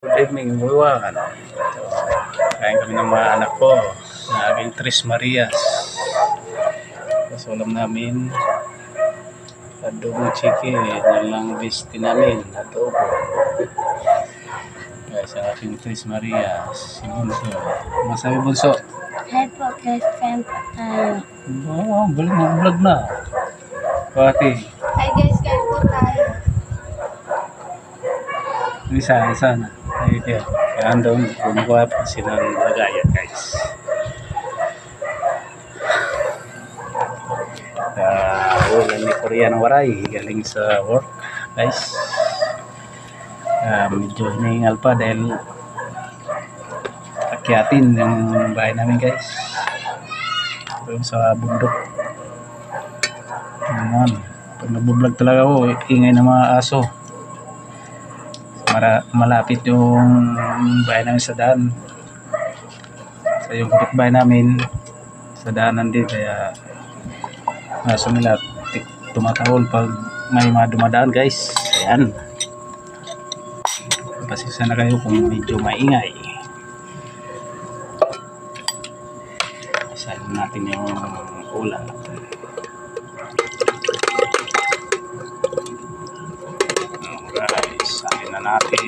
Good evening everyone. Kain kami ng mga anak ko sa aking Tres Marias. Tapos ulam namin adobo chicken. Yan lang besti namin, adobo. Guys, sa aking Tres Marias. Si Bunso. Masabi Bunso? Hi po guys, kain po tayo. Oo, galing mag-vlog na. Pati. Hi guys, kain po tayo. Isa na. Ay, kaya. Kaya doon, bumuha pa silang lagayan guys. Ulan ni Korean Waray galing sa work guys. Medyo hinihingal pa dahil akyatin yung bahay namin guys doon sa bundok. Naman pag nagbablog talaga ako, ingay ng mga aso. Malapit yung bahay namin sa daan, so yung kapitbahay namin sa daanan din, kaya aso nila tumatahol pag may mga dumadaan guys. Ayan, pasensya na kayo kung medyo maingay. Isahin natin yung ulam. Alright, isahin na natin.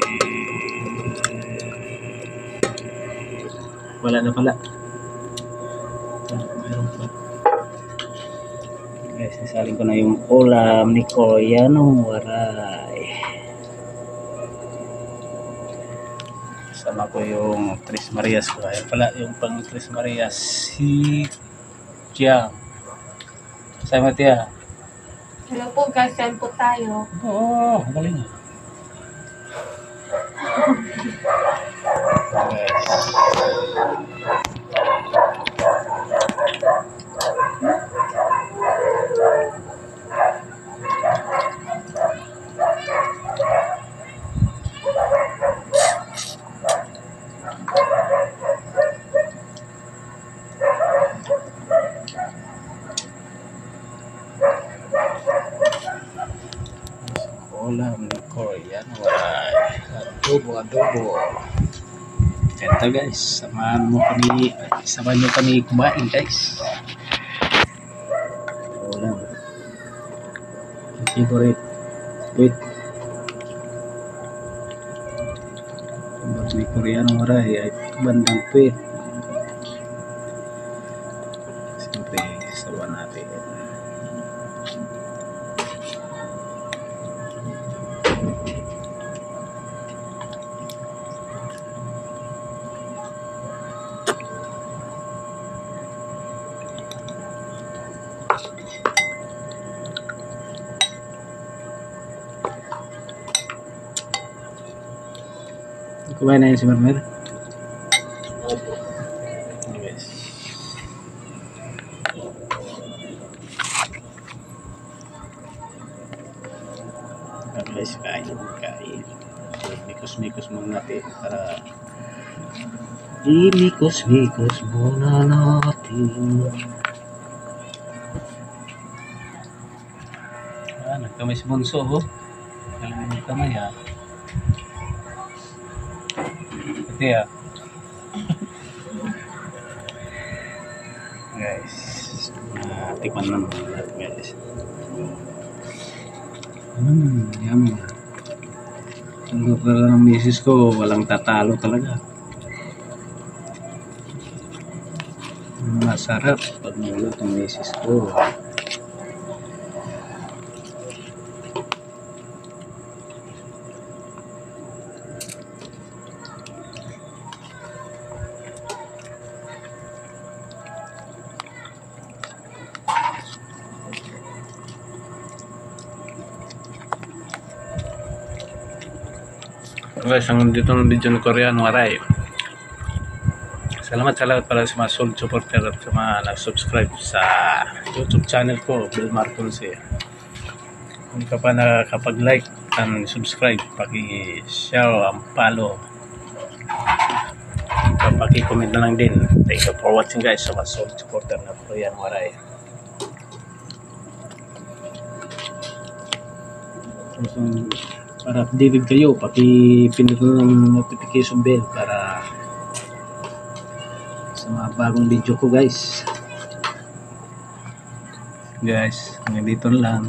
Wala na pala. Mayroon pa. Guys, isaling ko na yung ulam ni Korean Waray. Sama ko yung Tres Marias ko. Ayan pala yung pang Tres Marias, si Jiang. Sama tiya. Hello po guys, kain po tayo. Oo, galing. Guys. Ulam ni Korean Waray. Adobo. Ito guys, samahan nyo kami kumain guys. Ulam. Favorite. Wait. Ulam ni Korean Waray ay bandang tweet. Siyempre, sawa natin. Kumain na yun si Marmer? Yes. Guys, kain. Mikos-mikos muna natin para imikos-mikos muna natin. Nagkamay si Bunso, oh. Alam mo nagkamay, ha. Pati, ha. Guys, tikman naman natin, guys. Yummy. Ang lupa ng misis ko, walang tatalo talaga. Masarap pag nulot ng misis ko. Guys, hanggang dito ng video ni Korean Waray. Salamat pala sa mga solid supporter at sa mga nag-subscribe sa YouTube channel ko, Bill Marconce. Kung di ka pa nakakapag-like and subscribe, paki-share ang follow. Paki-comment na lang din. Thank you for watching guys sa mga solid supporter na Korean Waray. para updated kayo, paki-pindot ng notification bell para sa mga bagong video ko guys. Guys, hanggang dito na lang.